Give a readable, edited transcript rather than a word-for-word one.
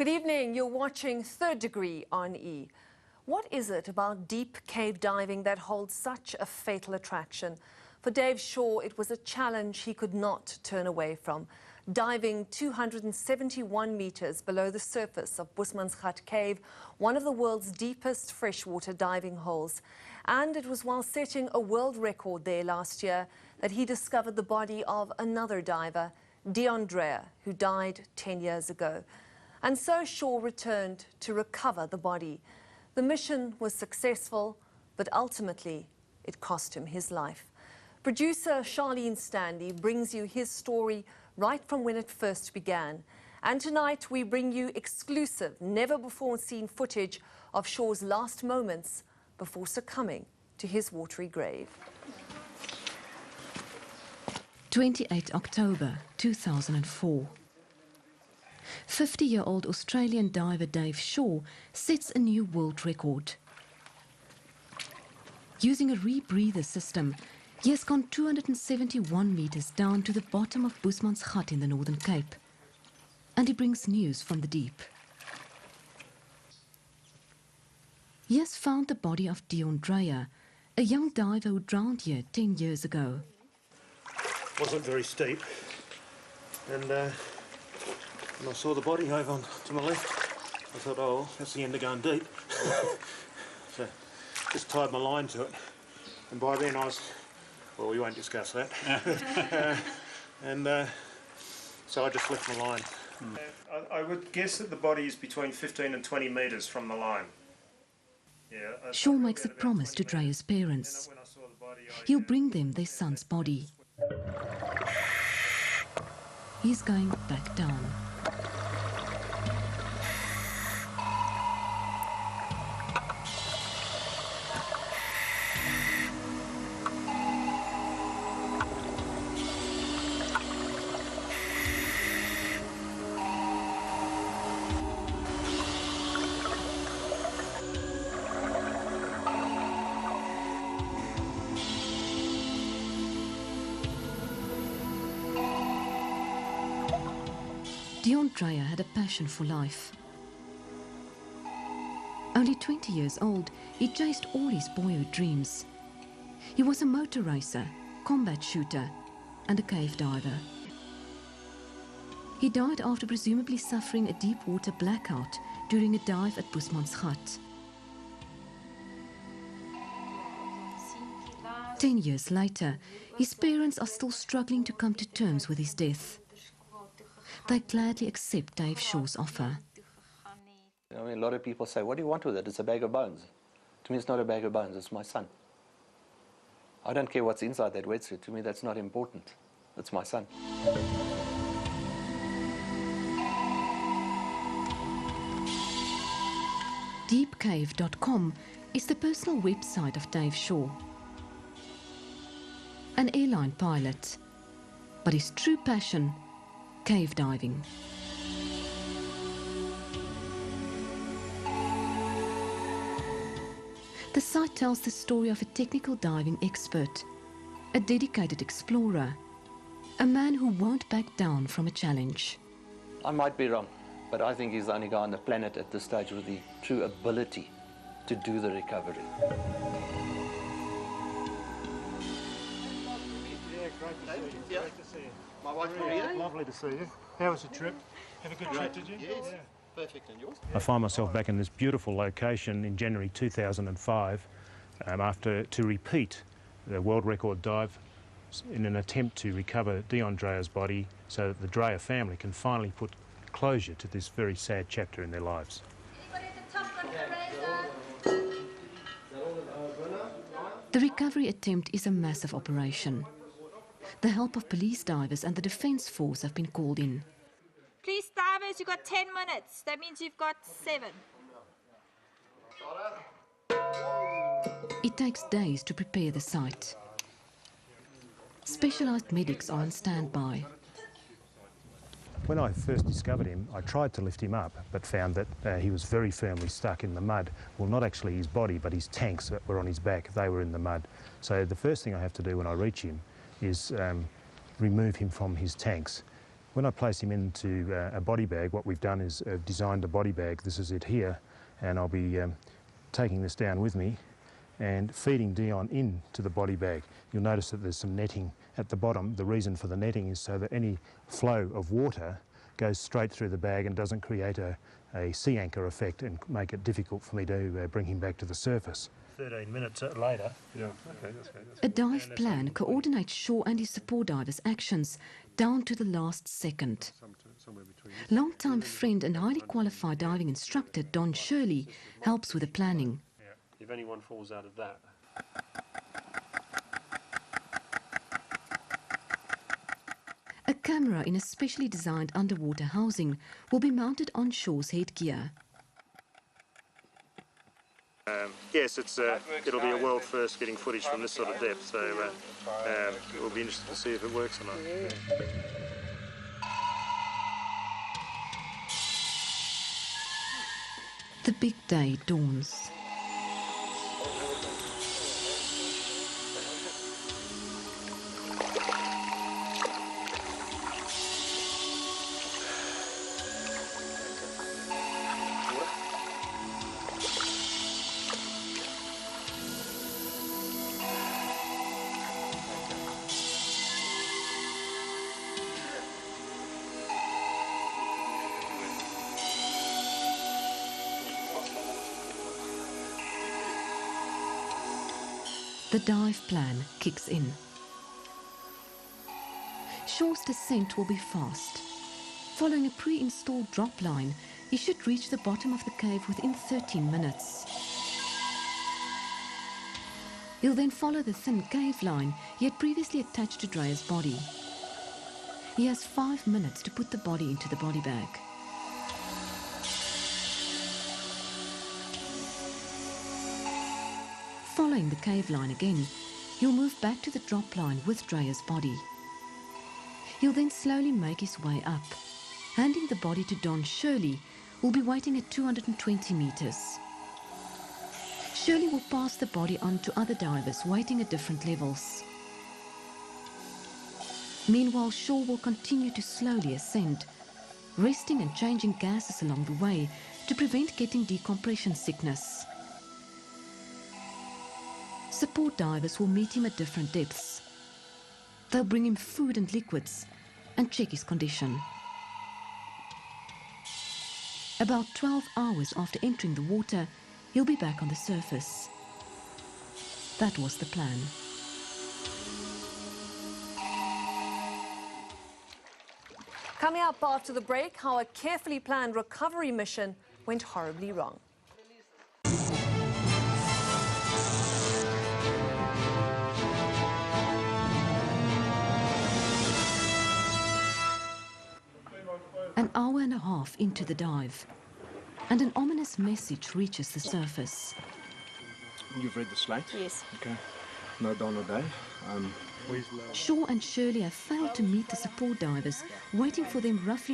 Good evening. You're watching Third Degree on E. What is it about deep cave diving that holds such a fatal attraction? For Dave Shaw, it was a challenge he could not turn away from. Diving 271 meters below the surface of Bushmansgat Cave, one of the world's deepest freshwater diving holes. And it was while setting a world record there last year that he discovered the body of another diver, Deandrea, who died 10 years ago. And so Shaw returned to recover the body. The mission was successful, but ultimately it cost him his life. Producer Charlene Stanley brings you his story right from when it first began. And tonight we bring you exclusive, never-before-seen footage of Shaw's last moments before succumbing to his watery grave. 28 October 2004. 50-year-old Australian diver Dave Shaw sets a new world record. Using a rebreather system, he has gone 271 meters down to the bottom of Bushmansgat in the Northern Cape. And he brings news from the deep. He has found the body of Deandrea, a young diver who drowned here 10 years ago. Wasn't very steep, and when I saw the body over to my left, I thought, oh, well, that's the end of going deep. So just tied my line to it, and by then I was, well, we won't discuss that. So I just left my line. I would guess that the body is between 15 and 20 metres from the line. Shaw makes a promise to Drea's parents. He'll bring them their son's body. He's going back down. Deandrea had a passion for life. Only 20 years old, he chased all his boyhood dreams. He was a motor racer, combat shooter, and a cave diver. He died after presumably suffering a deep water blackout during a dive at Bushmansgat. 10 years later, his parents are still struggling to come to terms with his death. They gladly accept Dave Shaw's offer. I mean, a lot of people say, what do you want with it? It's a bag of bones. To me, it's not a bag of bones, it's my son. I don't care what's inside that wetsuit. To me, that's not important. It's my son. Deepcave.com is the personal website of Dave Shaw. An airline pilot, but his true passion, cave diving. The site tells the story of a technical diving expert, a dedicated explorer, a man who won't back down from a challenge. I might be wrong, but I think he's the only guy on the planet at this stage with the true ability to do the recovery. Great to see you. My wife Maria. Lovely to see you. How was the trip? Have a good trip, did you? Yes. Yeah. Perfect. And yours? I find myself back in this beautiful location in January 2005 to repeat the world record dive in an attempt to recover Deandrea's body so that the Drea family can finally put closure to this very sad chapter in their lives. The recovery attempt is a massive operation. The help of police divers and the Defence Force have been called in. Police divers, you've got 10 minutes. That means you've got 7. It takes days to prepare the site. Specialised medics are on standby. When I first discovered him, I tried to lift him up, but found that he was very firmly stuck in the mud. Well, not actually his body, but his tanks that were on his back, they were in the mud. So the first thing I have to do when I reach him is remove him from his tanks. When I place him into a body bag, what we've done is designed a body bag. This is it here, and I'll be taking this down with me and feeding Dion into the body bag. You'll notice that there's some netting at the bottom. The reason for the netting is so that any flow of water goes straight through the bag and doesn't create a sea anchor effect and make it difficult for me to bring him back to the surface. 13 minutes later. Yeah, okay, that's great. A dive plan coordinates Shaw and his support divers' actions down to the last second. Long-time friend and highly qualified diving instructor Don Shirley helps with the planning. If anyone falls out of that. A camera in a specially designed underwater housing will be mounted on Shaw's headgear. Yes, it'll be a world first getting footage from this sort of depth, so we'll be interested to see if it works or not. The big day dawns. The dive plan kicks in. Shaw's descent will be fast. Following a pre-installed drop line, he should reach the bottom of the cave within 13 minutes. He'll then follow the thin cave line he had previously attached to Dreya's body. He has 5 minutes to put the body into the body bag. Following the cave line again, he'll move back to the drop line with Dreya's body. He'll then slowly make his way up, handing the body to Don Shirley, who will be waiting at 220 meters. Shirley will pass the body on to other divers waiting at different levels. Meanwhile, Shaw will continue to slowly ascend, resting and changing gases along the way to prevent getting decompression sickness. Support divers will meet him at different depths. They'll bring him food and liquids and check his condition. About 12 hours after entering the water, he'll be back on the surface. That was the plan. Coming up after the break, how a carefully planned recovery mission went horribly wrong. An hour and a half into the dive, and an ominous message reaches the surface. You've read the slate? Yes. Okay. No Don or Dave. Shaw and Shirley have failed to meet the support divers, waiting for them roughly